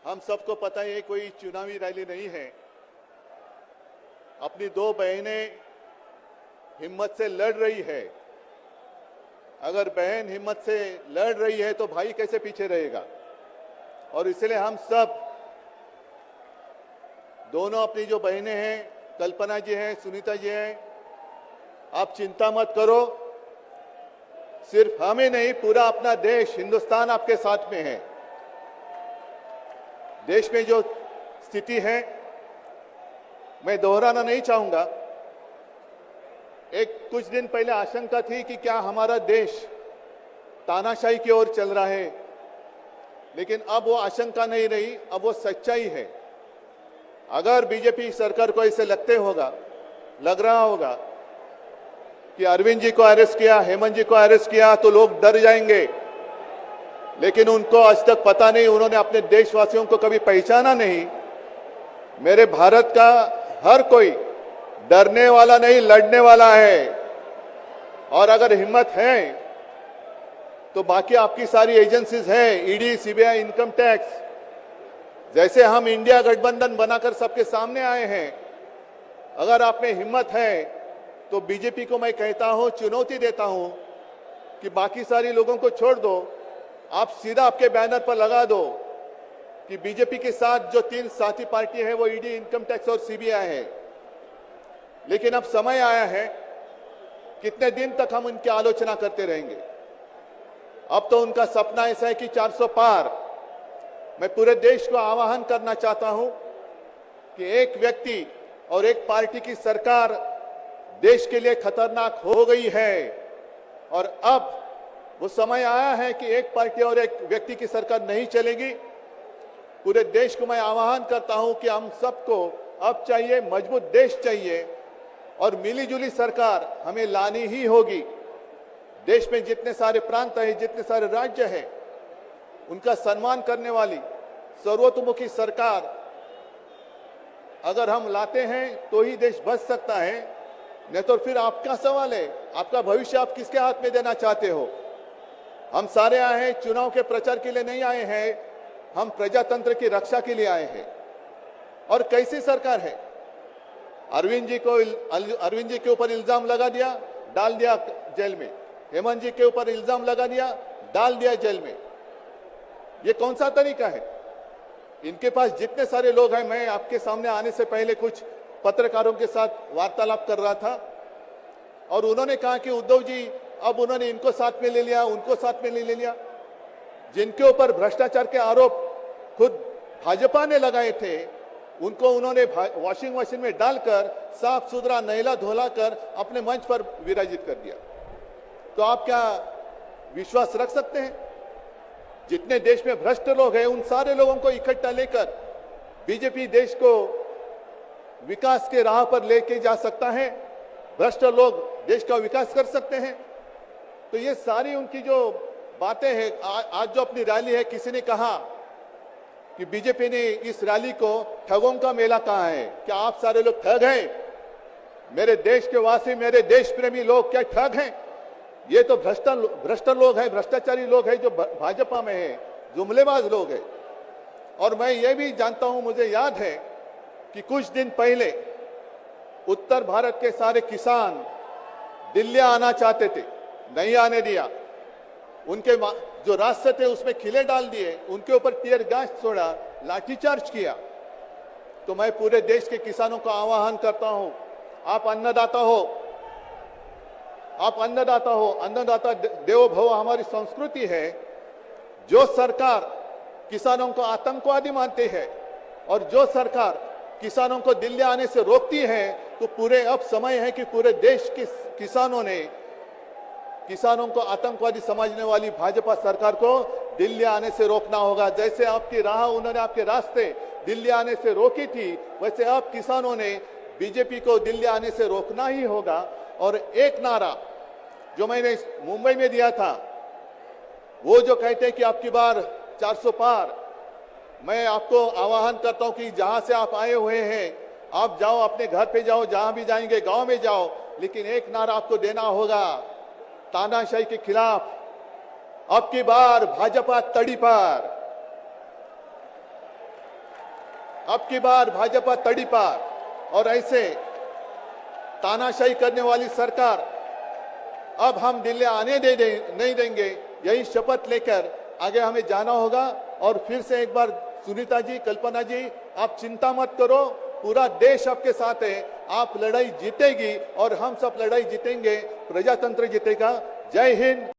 हम सबको पता है ये कोई चुनावी रैली नहीं है। अपनी दो बहनें हिम्मत से लड़ रही है। अगर बहन हिम्मत से लड़ रही है तो भाई कैसे पीछे रहेगा। और इसलिए हम सब दोनों अपनी जो बहनें हैं, कल्पना जी हैं, सुनीता जी हैं, आप चिंता मत करो। सिर्फ हमें नहीं, पूरा अपना देश हिंदुस्तान आपके साथ में है। देश में जो स्थिति है मैं दोहराना नहीं चाहूंगा। एक कुछ दिन पहले आशंका थी कि क्या हमारा देश तानाशाही की ओर चल रहा है, लेकिन अब वो आशंका नहीं रही, अब वो सच्चाई है। अगर बीजेपी सरकार को ऐसे लग रहा होगा कि अरविंद जी को अरेस्ट किया, हेमंत जी को अरेस्ट किया तो लोग डर जाएंगे, लेकिन उनको आज तक पता नहीं, उन्होंने अपने देशवासियों को कभी पहचाना नहीं। मेरे भारत का हर कोई डरने वाला नहीं, लड़ने वाला है। और अगर हिम्मत है तो बाकी आपकी सारी एजेंसीज हैं, ईडी, सीबीआई, इनकम टैक्स, जैसे हम इंडिया गठबंधन बनाकर सबके सामने आए हैं। अगर आप में हिम्मत है तो बीजेपी को मैं कहता हूं, चुनौती देता हूं कि बाकी सारी लोगों को छोड़ दो, आप सीधा आपके बैनर पर लगा दो कि बीजेपी के साथ जो 3 साथी पार्टी है वो ईडी, इनकम टैक्स और सीबीआई है। लेकिन अब समय आया है, कितने दिन तक हम उनकी आलोचना करते रहेंगे। अब तो उनका सपना ऐसा है कि 400 पार। मैं पूरे देश को आह्वान करना चाहता हूं कि एक व्यक्ति और एक पार्टी की सरकार देश के लिए खतरनाक हो गई है, और अब वो समय आया है कि एक पार्टी और एक व्यक्ति की सरकार नहीं चलेगी। पूरे देश को मैं आह्वान करता हूं कि हम सबको अब चाहिए, मजबूत देश चाहिए, और मिलीजुली सरकार हमें लानी ही होगी। देश में जितने सारे प्रांत हैं, जितने सारे राज्य हैं, उनका सम्मान करने वाली सर्वतोमुखी सरकार अगर हम लाते हैं तो ही देश बच सकता है, नहीं तो फिर आपका सवाल है, आपका भविष्य आप किसके हाथ में देना चाहते हो। हम सारे आए हैं चुनाव के प्रचार के लिए नहीं आए हैं, हम प्रजातंत्र की रक्षा के लिए आए हैं। और कैसी सरकार है, अरविंद जी के ऊपर इल्जाम लगा दिया, डाल दिया जेल में, हेमंत जी के ऊपर इल्जाम लगा दिया, डाल दिया जेल में। ये कौन सा तरीका है। इनके पास जितने सारे लोग हैं, मैं आपके सामने आने से पहले कुछ पत्रकारों के साथ वार्तालाप कर रहा था और उन्होंने कहा कि उद्धव जी अब उन्होंने इनको साथ में ले लिया, उनको साथ में ले लिया। जिनके ऊपर भ्रष्टाचार के आरोप खुद भाजपा ने लगाए थे, उनको उन्होंने वॉशिंग मशीन में डालकर साफ सुथरा नहला धोला कर अपने मंच पर विराजित कर दिया। तो आप क्या विश्वास रख सकते हैं। जितने देश में भ्रष्ट लोग हैं, उन सारे लोगों को इकट्ठा लेकर बीजेपी देश को विकास के राह पर लेके जा सकता है। भ्रष्ट लोग देश का विकास कर सकते हैं। तो ये सारी उनकी जो बातें हैं, आज जो अपनी रैली है, किसी ने कहा कि बीजेपी ने इस रैली को ठगों का मेला कहा है। क्या आप सारे लोग ठग हैं। मेरे देश के वासी, मेरे देश प्रेमी लोग क्या ठग हैं। ये तो भ्रष्ट लोग हैं, भ्रष्टाचारी लोग हैं जो भाजपा में है, जुमलेबाज लोग हैं। और मैं ये भी जानता हूं, मुझे याद है कि कुछ दिन पहले उत्तर भारत के सारे किसान दिल्ली आना चाहते थे, नहीं आने दिया। उनके जो रास्ते थे उसमें खिले डाल दिए, उनके ऊपर टीयर गैस छोड़ा, लाठीचार्ज किया। तो मैं पूरे देश के किसानों का आह्वान करता हूं, आप अन्नदाता हो, आप अन्नदाता हो, अन्नदाता देवो भव हमारी संस्कृति है। जो सरकार किसानों को आतंकवादी मानती है और जो सरकार किसानों को दिल्ली आने से रोकती है, तो पूरे अब समय है कि पूरे देश के किसानों ने किसानों को आतंकवादी समझने वाली भाजपा सरकार को दिल्ली आने से रोकना होगा। जैसे आपकी राह, उन्होंने आपके रास्ते दिल्ली आने से रोकी थी, वैसे अब किसानों ने बीजेपी को दिल्ली आने से रोकना ही होगा। और एक नारा जो मैंने मुंबई में दिया था, वो जो कहते हैं कि आपकी बार 400 पार, मैं आपको आह्वान करता हूं कि जहां से आप आए हुए हैं, आप जाओ, अपने घर पे जाओ, जहां भी जाएंगे, गांव में जाओ, लेकिन एक नारा आपको देना होगा तानाशाही के खिलाफ। अब की बार भाजपा तड़ी पार। अब की बार भाजपा तड़ीपार और ऐसे तानाशाही करने वाली सरकार अब हम दिल्ली आने नहीं देंगे। यही शपथ लेकर आगे हमें जाना होगा। और फिर से एक बार सुनीता जी, कल्पना जी, आप चिंता मत करो, पूरा देश आपके साथ है। आप लड़ाई जीतेगी और हम सब लड़ाई जीतेंगे, प्रजातंत्र जीतेगा। जय हिंद।